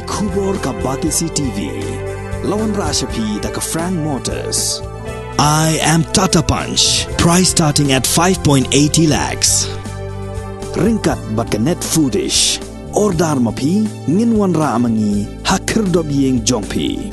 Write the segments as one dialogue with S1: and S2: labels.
S1: Kubor ka Batisi TV. Lawan Rashapi da ka Frank Motors. I am Tata Punch. Price starting at 5.80 lakhs. Ringkat bat ka net foodish. Ordar mapi nginwan ra amangi hakir dob yeng jongpi.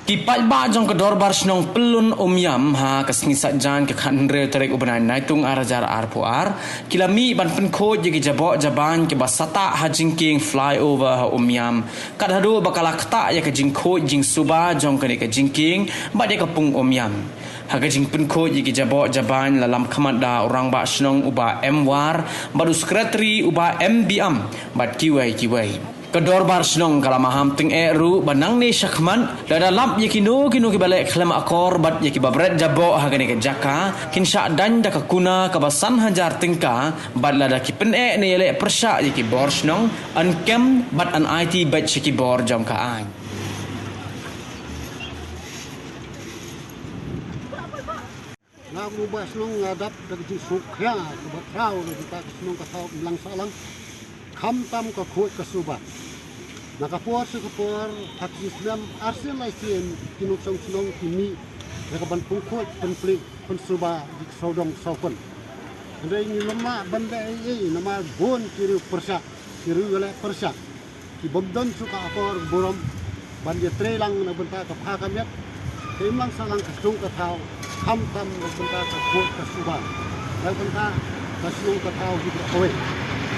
S2: Kipat ba jong kedor bar snong pelun yam ha kasngisat jan ke khandre terek ubanan naitung arajar arpuar kilami ban penko jegi jabok jaban ke basata hajingking flyover ha yam kad hadu bakala kta ya ke jingko jing suba jong ke jingking ba de kapung yam ha ke jing penko jegi jabok jaban lalam kamada orang ba snong uba war badu sekretari uba MBM bat kiwai Kedor bar senong kala maham ting ru banang ni syakman dada lap yakino kino ki balik kelam akor bat yaki babret jabo hagane ke jaka kin syak dan da kuna kabasan hajar tingka bat lada ki pen ni yele persyak yaki bor senong an kem bat an IT bat yaki bor jam ka an
S3: na rubah senong ngadap dari sukya kebat rau kita senong ka tau belang salang kham tam ka khoi ka suba nakapor sa kapor at islam arsil lai sien kinuk song snong kini nakaban pung khoi penpli pensuba dik sodong sokon andai ni lama banda nama bon kiri persa kiri wala persa ki bomdon suka apor borom banje trelang na benta ka phakamyak temlang salang ka sung ka thau kham tam na benta ka khoi ka suba na benta ka sung ka thau dik khoi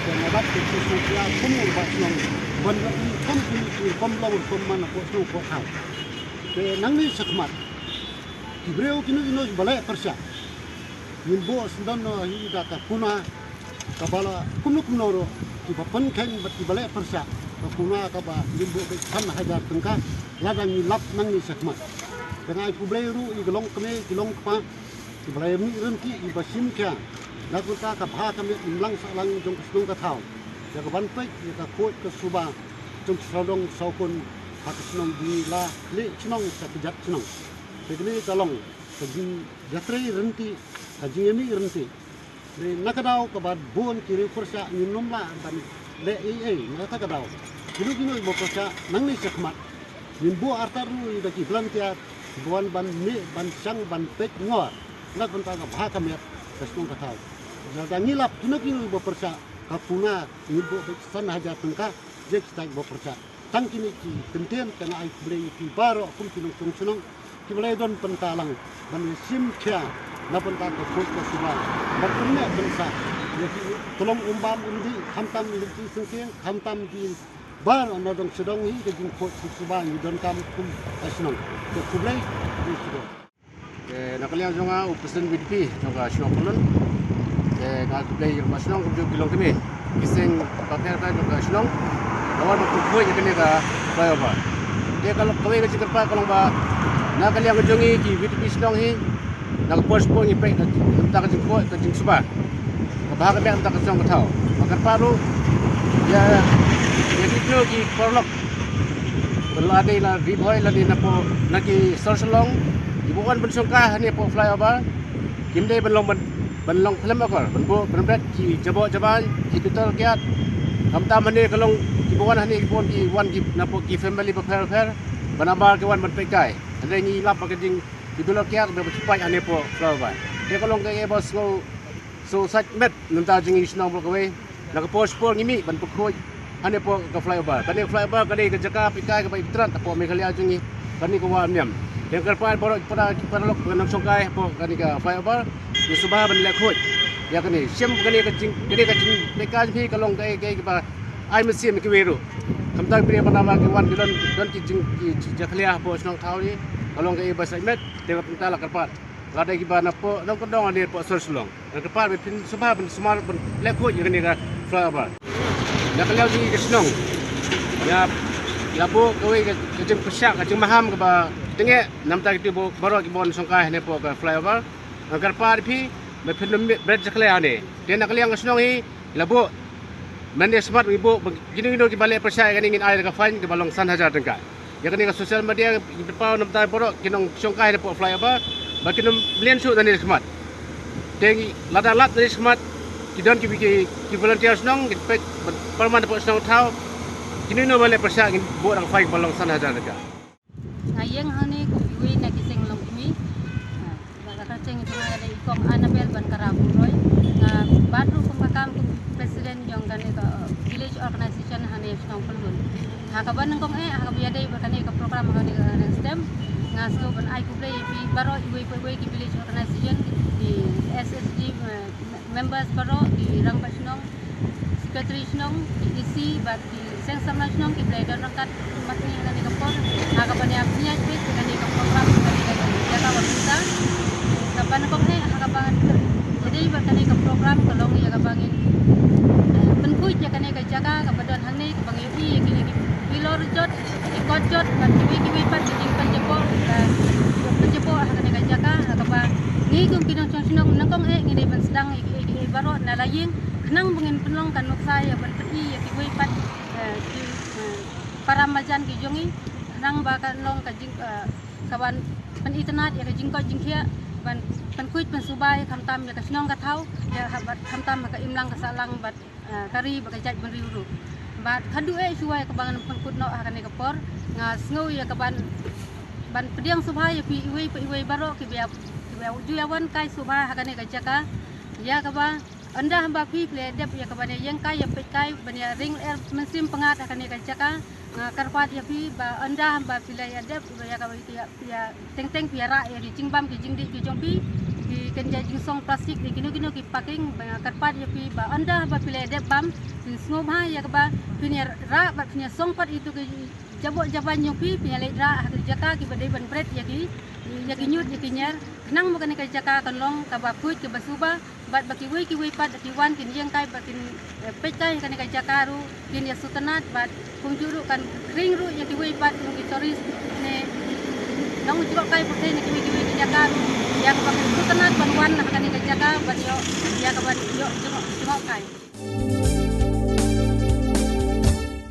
S3: dan dapat disusul kumur basnong benda ini komlong komman ko sno ko thau te nangni sakmat kibreu kinu balai persya nimbo sendan no hi data kuna kabala kumnoro ki bapan khen bat ki balai persya kuna kaba nimbo be san hajar tengka ladang ni lap nangni sakmat dengan kubleru i gelong keme kilong pa ki balai mi renki i basim kya lagu ta ka bha kami imlang salang jong kesnung ka thau ya ka banpai ya ka khoi ka suba jong srodong saukun ha kesnung di la le chnong sa kejat chnong tegni kalong ka jing yatre renti ka jingemi renti le nakadau ka bad bon kiri kursa ninom la ban le na ta kadau kinu mo kursa nangni sakmat nimbo artaru da ki blantia buan ban me ban sang ban pek ngor lagu ta ka bha kami kesnung ka thau Jika ngilap kini bepersa kapuna nibo san haja tengka jek stai bepersa tang kini ki kentian kana ai blei ki baro kum kinung sunung ki blei don pentalang ban sim kya na penta ko fut ko suba berkunne bensa yaki tolong umbam undi hamtam liti sengkeng hamtam ki bar ana dong sedong hi ke jing fut suba ni don kam kum asnong ko kublei ni sudo nakalian jonga upesen BDP jonga shopulun ngal play masnong kum kilong kami kiseng pakai ka juga snong lawan berkumpul je kini ka bayo ba dia kalau kami ke cepat kalau ba na kali yang jongi ki VTP snong hi nak pos po ni pe tak jengko ke jeng suba bahag be tak snong tau makan paru ya itu ki korlok belade la riboy la di napo naki sorsolong ibukan bensongkah ni po flyover kimde benlong film akor benbo benbret ki jabo jaban ki tutor kiat kamta mane kalong ki bukan hani pon ki wan ki napo ki family prepare banambar ke wan benpekai ande ni lap packaging ki tutor kiat be cepat ane po flower dia kalong ke bos go so sat met nanta jing isnong blokwe nak post por ngimi ban pokoi ane po ka flyover kani flyover kani ke jaka pikai ke itran tapo mekalia jungi kani ko wa nyam yang kerpan borok pada lok dengan songkai po kani ka flyover di subah ban lek khoi ya kani sim kani ka jing meka ji kalong kai ba ai mesim ki weru kamta pri panama ki wan don ki jing ki jaklia po snong thauri kalong kai ba sai met de ka pinta la kerpan lada ki ba na po dong kodong ane po sorsulong dan kerpan pin subah ban smar ban lek khoi kani ka flyover ya kalau di snong ya po koi ka jing pesyak ka jing maham ka ba tenge namta ki bo borok ki bon songkai ne po ka flyover agar par phi me film bred jakle ane dia nak liang snong hi labo mane smart ibu gini ki balik persai kan ingin air ka fine ke balong san hajar tengka ya kan ka social media depa namta borok kinong songkai ne po flyover bakin belian su dan smart tengi lada lat dari smart
S4: Kidon ki volunteers nong ki pe perman dapat senang tahu kini no balik persia ngin buat ang fight balong sana ada dekat.
S5: Ngayeng hani ko iwi na gising long kami. Nakakaceng ito nga ada ikong Annabel ban Karaburoy. Baru kumakam ko presiden yung ganito village organization hani nong pelun. Hakaban kong hakabiyaday ba kani ka program hani ka STEM. Nga so ban ay ko play baro iwi ki village organization di SSG members baro di Rangbas nong secretary nong di EC ba di Seng sama nong ki play don kat mati kani ka por hakaban ya punya tweet kani ka program kani ka jaga wanita kapan kong hakaban jadi ba kani ka program kalong ya kabangin penkuit ya kani ka jaga kabadon hangni kabangin kini bilor jot ikot jot ban kiwi pat jing panjepo panjepo kani ka jaga kabang ni kung kinong sinong nangkong ngini ban sedang baro na laying kenang bungin penlong kan nuk saya ban peti ya kiwi pat para majan ki jongi nang bakan long ka jing kawan pen internet ya ka jingko jingkhia ban penkuit pensubai kamtam ya ka sinong ka thau ya habat kamtam ka imlang ka salang bat kari ba ka jaj ban riuru bat khadu suai ka bangan penkut no akan ka por ngasngau ya ka ban pediang subha ya pi iwi baro ki biya juyawan kai subha akan ka jaka ya ka ba anda hamba pi ple dep ya ka ban yang kai ya pe kai ban ya ring air mesin pengat akan ka jaka karpat ya pi ba anda hamba pila ya dep ya ka ya teng piara ya di jingbam ki jingdi ki jompi ki kenja jingsong plastik di kino ki packing karpat ya pi ba anda hamba pila dep bam sngom ha ya ka ba pinya ra ba pinya song pat itu ki jabok jaban yopi pinya le ra ha jaka ki badai ban bret ya ki nyut ya ki nyer nang mo kan ka jaka kanlong ka ba puit ki basuba bat baki wi pat ki wan kin yang kai bakin pet kai kan ka jaka ru kin ya sutanat bat kung juru kan ring ru ya ki wi pat kung ki toris ne nang juro kai puthe ne ki ki jaka ru ya ka bakin sutanat ban wan kan ka jaka bat yo ya ka ban yo juro kai